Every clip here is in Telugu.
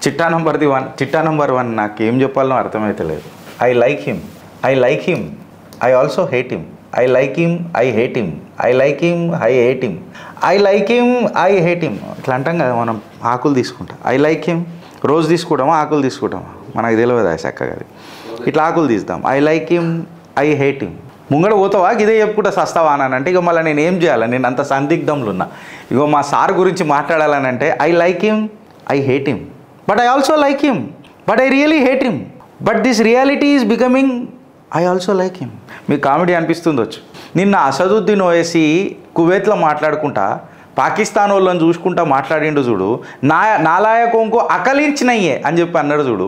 చిట్టా నంబర్ 1 నాకు ఏం చెప్పాలనో అర్థమైతలేదు. I like him, I like him, I also hate him, I like him, I hate him, I like him, I hate him, I like him, I hate him. ఇట్లా అంటాం కదా మనం. ఆకులు తీసుకుంటా, ఐ లైక్ హిమ్. రోజు తీసుకుంటామా ఆకులు తీసుకుంటామా మనకు తెలియదు అది చక్కగా. అది ఇట్లా ఆకులు తీద్దాం. I like him, I hate him. ముంగడ పోతావా ఇదే చెప్పుకుంటా సస్తావా అని అంటే ఇక మళ్ళీ నేను ఏం చేయాలి, నేను అంత సందిగ్ధంలో ఉన్నా. ఇగో మా సార్ గురించి మాట్లాడాలని అంటే I like him, I hate him, but I also like him, but I really hate him, but this reality is becoming I also like him. మీకు కామెడీ అనిపిస్తుందొచ్చు. నిన్న అసదుద్దీన్ ఓవైసీ కువైత్లో మాట్లాడుకుంటా పాకిస్తాన్ వాళ్ళని చూసుకుంటా మాట్లాడిండు చూడు, నాలాయకోంకో అకలించినయ్యే అని చెప్పి అన్నాడు చూడు.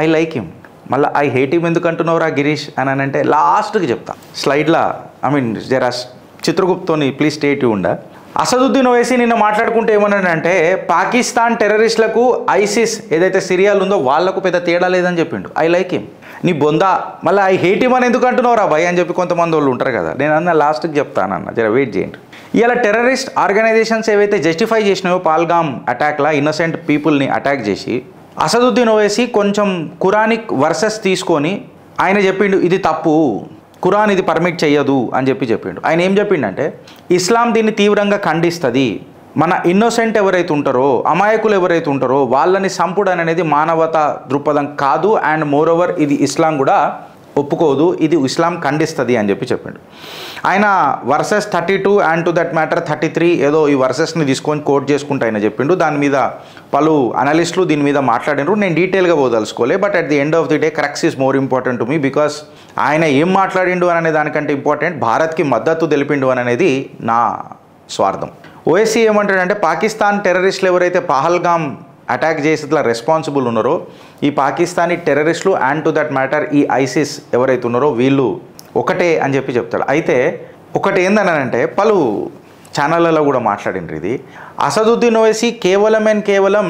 I like him. మళ్ళీ ఐ హేట్ హిమ్ ఎందుకు అంటున్నావురా గిరీష్ అని అంటే లాస్ట్కి చెప్తా స్లైడ్లా. జరా చిత్రగుప్తోని ప్లీజ్ స్టేట్ ఉండా. అసదుద్దీన్ ఓవైసీ నిన్న మాట్లాడుకుంటే ఏమన్నాడంటే పాకిస్తాన్ టెర్రరిస్టులకు ఐసిస్ ఏదైతే సిరియాలు ఉందో వాళ్లకు పెద్ద తేడా లేదని చెప్పిండు. I like him. నీ బొందా మళ్ళీ ఐ హేట్ హిమ్ అని ఎందుకు అంటున్నావురా భయ్ అని చెప్పి కొంతమంది వాళ్ళు ఉంటారు కదా. నేను అన్న లాస్ట్కి చెప్తానన్న, జర వెయిట్ చేయండి. ఇలా టెర్రరిస్ట్ ఆర్గనైజేషన్స్ ఏవైతే జస్టిఫై చేసినాయో పాల్గామ్ అటాక్లా ఇన్నోసెంట్ పీపుల్ని అటాక్ చేసి, అసదుద్దీన్ ఓవైసీ కొంచెం ఖురానిక్ వర్సెస్ తీసుకొని ఆయన చెప్పిండు ఇది తప్పు, ఖురాన్ ఇది పర్మిట్ చేయదు అని చెప్పిండు. ఆయన ఏం చెప్పిండంటే ఇస్లాం దీన్ని తీవ్రంగా ఖండిస్తుంది, మన ఇన్నోసెంట్ ఎవరైతే ఉంటారో అమాయకులు ఎవరైతే ఉంటారో వాళ్ళని సంపుడు అనేది మానవతా దృక్పథం కాదు, అండ్ మోరోవర్ ఇది ఇస్లాం కూడా ఒప్పుకోదు, ఇది ఇస్లాం ఖండిస్తుంది అని చెప్పిండు. ఆయన versus 32 and to that matter 33 ఏదో ఈ వర్సెస్ని తీసుకొని కోట్ చేసుకుంటూ ఆయన చెప్పిండు. దాని మీద పలు అనలిస్టులు దీని మీద మాట్లాడినారు. నేను డీటెయిల్గా పోదలుచుకోలే, but at the end of the day crux is more important to me, because ఆయన ఏం మాట్లాడిండు అనే దానికంటే ఇంపార్టెంట్ భారత్కి మద్దతు తెలిపిండు అనేది నా స్వార్థం. ఓవైసీ ఏమంటాడంటే పాకిస్తాన్ టెర్రరిస్టులు ఎవరైతే పహల్గామ్ అటాక్ చేసి ఇట్లా రెస్పాన్సిబుల్ ఉన్నారో ఈ పాకిస్తానీ టెర్రరిస్టులు అండ్ టు దట్ మ్యాటర్ ఈ ఐసిస్ ఎవరైతే ఉన్నారో వీళ్ళు ఒకటే అని చెప్తాడు. అయితే ఒకటి ఏందనంటే పలు ఛానళ్ళలో కూడా మాట్లాడిండ్రు ఇది. అసదుద్దీన్ ఓవైసీ కేవలం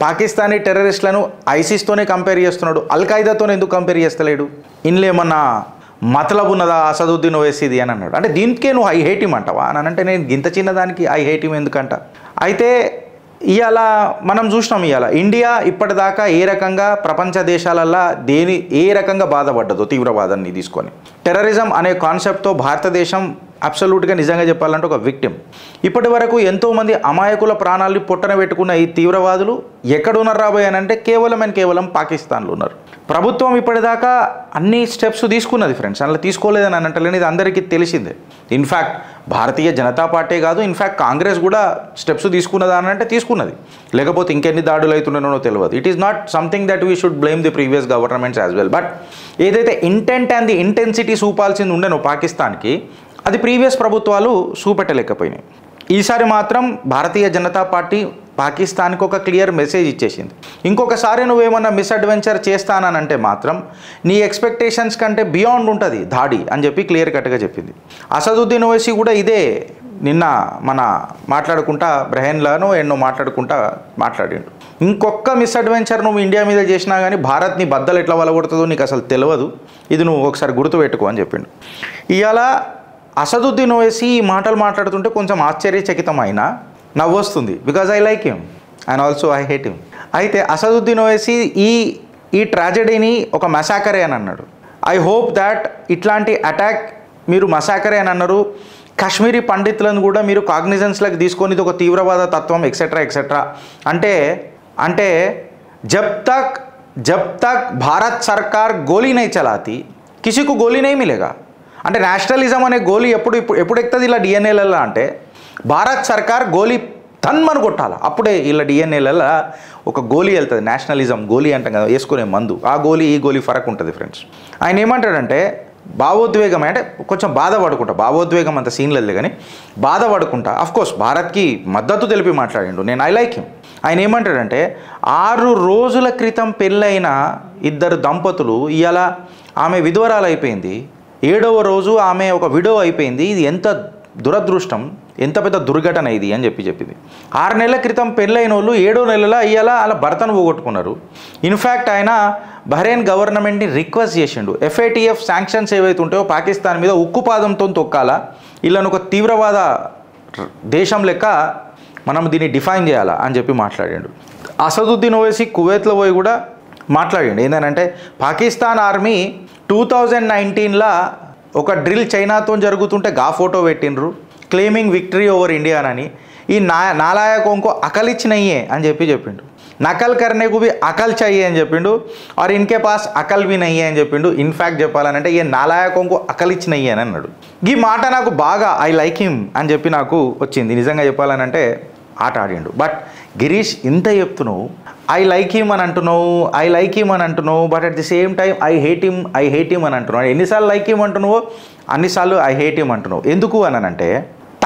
పాకిస్తానీ టెర్రరిస్టులను ఐసిస్తోనే కంపేర్ చేస్తున్నాడు, అల్ఖైదాతో ఎందుకు కంపేర్ చేస్తలేడు, ఇందులో ఏమన్నా మతలబు ఉన్నదా అసదుద్దీన్ ఓవైసీది అని అన్నాడు. అంటే దీనికే నువ్వు ఐ హేట్ హిమ్ అంటావా అని అంటే నేను ఇంత చిన్నదానికి ఐ హేట్ హిమ్ ఎందుకంట. అయితే ఇవాళ మనం చూసినాం, ఇవాళ ఇండియా ఇప్పటిదాకా ఏ రకంగా ప్రపంచ దేశాలల్లో ఏ రకంగా బాధపడ్డదో తీవ్రవాదాన్ని తీసుకొని. టెర్రరిజం అనే కాన్సెప్ట్తో భారతదేశం అబ్సల్యూట్గా నిజంగా చెప్పాలంటే ఒక విక్టిమ్. ఇప్పటి వరకు ఎంతోమంది అమాయకుల ప్రాణాలని పొట్టన పెట్టుకున్న ఈ తీవ్రవాదులు ఎక్కడున్నారు రాబోయానంటే కేవలం పాకిస్తాన్లో ఉన్నారు. ప్రభుత్వం ఇప్పటిదాకా అన్ని స్టెప్స్ తీసుకున్నది ఫ్రెండ్స్, అలా తీసుకోలేదని అని అంటలేని ఇది అందరికీ తెలిసిందే. ఇన్ఫ్యాక్ట్ భారతీయ జనతా పార్టీ కాదు, ఇన్ఫ్యాక్ట్ కాంగ్రెస్ కూడా స్టెప్స్ తీసుకున్నదా అని అంటే తీసుకున్నది, లేకపోతే ఇంకెన్ని దాడులు అవుతున్నానో తెలియదు. It is not something that we should blame the previous governments as well. But ఏదైతే ఇంటెంట్ అండ్ ది ఇంటెన్సిటీ చూపాల్సింది ఉండేనో పాకిస్తాన్కి అది ప్రీవియస్ ప్రభుత్వాలు చూపెట్టలేకపోయినాయి. ఈసారి మాత్రం భారతీయ జనతా పార్టీ పాకిస్తాన్కి ఒక క్లియర్ మెసేజ్ ఇచ్చేసింది. ఇంకొకసారి నువ్వేమన్నా మిస్అడ్వెంచర్ చేస్తానంటే మాత్రం నీ ఎక్స్పెక్టేషన్స్ కంటే బియాండ్ ఉంటుంది దాడి అని చెప్పి క్లియర్ కట్గా చెప్పింది. అసదుద్దీన్ ఓవైసీ కూడా ఇదే నిన్న మన మాట్లాడుకుంటా బ్రహెన్లానో ఎన్నో మాట్లాడిండు. ఇంకొక మిస్అడ్వెంచర్ నువ్వు ఇండియా మీద చేసినా కానీ భారత్ని బద్దలు ఎట్లా వలగొడుతుందో నీకు అసలు తెలియదు, ఇది నువ్వు ఒకసారి గుర్తుపెట్టుకో అని చెప్పిండు. ఇవాళ అసదుద్దీన్ ఓవైసీ ఈ మాటలు మాట్లాడుతుంటే కొంచెం ఆశ్చర్యచకితమైన నవ్వు వస్తుంది, because I like him and also I hate him. అయితే అసదుద్దీన్ ఓవైసీ ఈ ట్రాజడీని ఒక మసాకరే అని అన్నాడు. ఐ హోప్ దాట్ ఇట్లాంటి అటాక్ మీరు మసాకరే అని అన్నారు, కాశ్మీరీ పండితులను కూడా మీరు కాగ్నిజెన్స్లోకి తీసుకొని ఇది ఒక తీవ్రవాద తత్వం ఎక్సెట్రా అంటే జబ్ తక్ భారత్ సర్కార్ గోలీ నై చలాతి కిసికు గోలీ నై మిలేగా. అంటే నేషనలిజం అనే గోలీ ఎప్పుడు ఎక్కుతుంది ఇలా డిఎన్ఏలలో అంటే భారత్ సర్కార్ గోలీ తన్మను కొట్టాలి, అప్పుడే ఇలా డిఎన్ఏలలో ఒక గోలీ వెళ్తుంది. నేషనలిజం గోలీ అంటాం కదా, వేసుకునే మందు, ఆ గోలీ ఈ గోలీ ఫరక్ ఉంటుంది ఫ్రెండ్స్. ఆయన ఏమంటాడంటే భావోద్వేగం అంటే కొంచెం బాధపడుకుంటా, భావోద్వేగం అంత సీన్ లేదు కానీ బాధపడుకుంటా అఫ్కోర్స్ భారత్కి మద్దతు తెలిపి మాట్లాడిండు. నేను ఐ లైక్ హిమ్. ఆయన ఏమంటాడంటే 6 రోజుల క్రితం పెళ్ళైన 2 దంపతులు ఇవాళ ఆమె విధవరాలు అయిపోయింది, 7వ రోజు ఆమె ఒక విడో అయిపోయింది. ఇది ఎంత దురదృష్టం, ఎంత పెద్ద దుర్ఘటన ఇది అని చెప్పింది. 6 నెలల క్రితం పెళ్ళైన వాళ్ళు 7వ నెలలో ఇవాళ అలా భర్తను పోగొట్టుకున్నారు. ఇన్ఫ్యాక్ట్ ఆయన బహ్రెయిన్ గవర్నమెంట్ని రిక్వెస్ట్ చేసిండు, FATF శాంక్షన్స్ ఏవైతే ఉంటాయో పాకిస్తాన్ మీద ఉక్కుపాదంతో తొక్కాలా, వీళ్ళను ఒక తీవ్రవాద దేశం లెక్క మనం దీన్ని డిఫైన్ చేయాలా అని చెప్పి మాట్లాడాడు. అసదుద్దీన్ ఓవైసీ కువైత్లో పోయి కూడా మాట్లాడాడు. ఏంటంటే పాకిస్తాన్ ఆర్మీ 2019లా ఒక డ్రిల్ చైనాతో జరుగుతుంటే గా ఫోటో పెట్టిండ్రు క్లెయిమింగ్ విక్టరీ ఓవర్ ఇండియా అని. ఈ नालायकों को अकल ही नहीं है అని చెప్పిండు. నకల్ करने को भी अकल चाहिए అని చెప్పిండు. और इनके पास अकल भी नहीं है అని చెప్పిండు. ఇన్ఫ్యాక్ట్ చెప్పాలంటే ఈ नालायकों को अकल ही नहीं है అని అన్నాడు. ఈ మాట నాకు బాగా ఐ లైక్ హిమ్ అని చెప్పి నాకు వచ్చింది. నిజంగా చెప్పాలనంటే ఆట ఆడిండు. బట్ గిరీష్ ఇంత చెప్తున్నావు, ఐ లైక్ హిమ్ అని అంటున్నావు, ఐ లైక్ హిమ్ అని అంటున్నావు, but at the same time I hate him అని అంటున్నావు. ఎన్నిసార్లు లైక్ హిమ్ అంటున్నావో అన్నిసార్లు ఐ హేట్ హిమ్ అంటున్నావు. ఎందుకు అని అంటే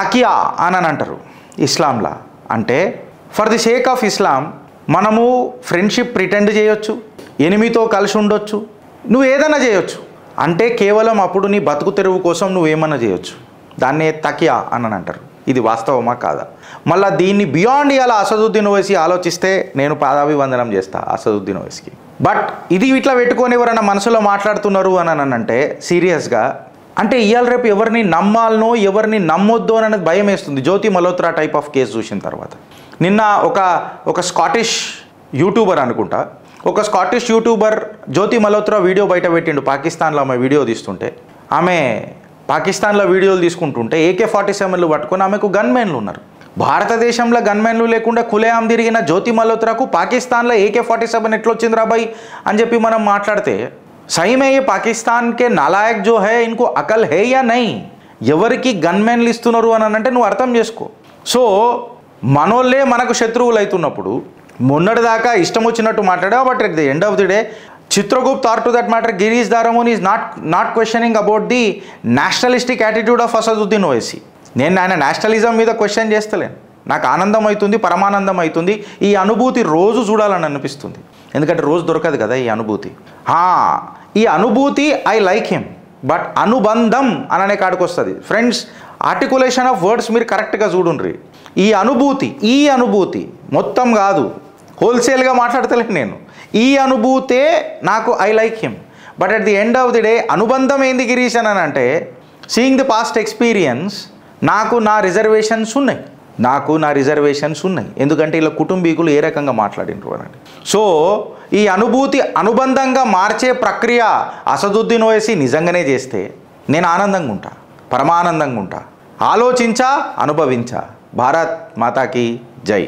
తకియా అని అంటారు ఇస్లాంలా. అంటే for the sake of Islam మనము ఫ్రెండ్షిప్ ప్రిటెండ్ చేయొచ్చు, ఎనిమితో కలిసి ఉండొచ్చు, నువ్వు ఏదైనా చేయొచ్చు. అంటే కేవలం అప్పుడు నీ బతుకు తెరువు కోసం నువ్వు ఏమన్నా చేయొచ్చు. దాన్నే తకియా అని అంటారు. ఇది వాస్తవమా కాదా? మళ్ళీ దీన్ని బియాండ్ ఇవాళ అసదుద్దీన్ ఓవైసీ ఆలోచిస్తే నేను పాదాభివందనం చేస్తా అసదుద్దీన్ ఓవైసీకి. బట్ ఇది ఇట్లా పెట్టుకొని ఎవరైనా మనసులో మాట్లాడుతున్నారు అని అంటే సీరియస్గా అంటే ఇవాళ రేపు ఎవరిని నమ్మాలనో ఎవరిని నమ్మొద్దు అనేది భయం వేస్తుంది. జ్యోతి మల్హోత్రా టైప్ ఆఫ్ కేసు చూసిన తర్వాత. నిన్న ఒక స్కాటిష్ యూట్యూబర్ అనుకుంటా, ఒక స్కాటిష్ యూట్యూబర్ జ్యోతి మల్హోత్రా వీడియో బయట పెట్టిండు. పాకిస్తాన్లో ఆమె వీడియో తీస్తుంటే, ఆమె పాకిస్తాన్లో వీడియోలు తీసుకుంటుంటే AK-47లు పట్టుకొని ఆమెకు గన్మెన్లు ఉన్నారు. భారతదేశంలో గన్మెన్లు లేకుండా కులేఆం తిరిగిన జ్యోతి మల్హోత్రాకు పాకిస్తాన్లో AK-47 ఎట్లా వచ్చింది రాబాయ్ అని చెప్పి మనం మాట్లాడితే सही में ये पाकिस्तान के नालायक जो है इनको अकल है या नहीं, ఎవరికి గన్మెన్లు ఇస్తున్నారు అని అంటే నువ్వు అర్థం చేసుకో. సో మనోళ్ళే మనకు శత్రువులు అవుతున్నప్పుడు మొన్నటిదాకా ఇష్టం వచ్చినట్టు మాట్లాడా. But at the end of the day Chitragupt or to that matter Girish దారమోన్ is not questioning about the nationalistic attitude of Asaduddin Owaisi. నేను ఆయన నేషనలిజం మీద క్వశ్చన్ చేస్తలేను. నాకు ఆనందం అవుతుంది, పరమానందం అవుతుంది. ఈ అనుభూతి రోజు చూడాలని అనిపిస్తుంది. ఎందుకంటే రోజు దొరకదు కదా ఈ అనుభూతి. ఈ అనుభూతి ఐ లైక్ హిమ్, బట్ అనుబంధం అననే కాడికి వస్తుంది. ఫ్రెండ్స్, ఆర్టికులేషన్ ఆఫ్ వర్డ్స్ మీరు కరెక్ట్గా చూడుండ్రి. ఈ అనుభూతి మొత్తం కాదు, హోల్సేల్గా మాట్లాడతలేను నేను. ఈ అనుభూతే నాకు I like him. But at the end of the day అనుబంధం ఏంది గిరీష్ అని అంటే సీయింగ్ ది పాస్ట్ ఎక్స్పీరియన్స్ నాకు నా రిజర్వేషన్స్ ఉన్నాయి. ఎందుకంటే ఇలా కుటుంబీకులు ఏ రకంగా మాట్లాడినరు అనండి. సో ఈ అనుభూతి అనుబంధంగా మార్చే ప్రక్రియ అసదుద్దీన్ ఓవైసీ నిజంగానే చేస్తే నేను ఆనందంగా ఉంటా, పరమానందంగా ఉంటా. ఆలోచించా, అనుభవించా. భారత్ మాతాకి జై.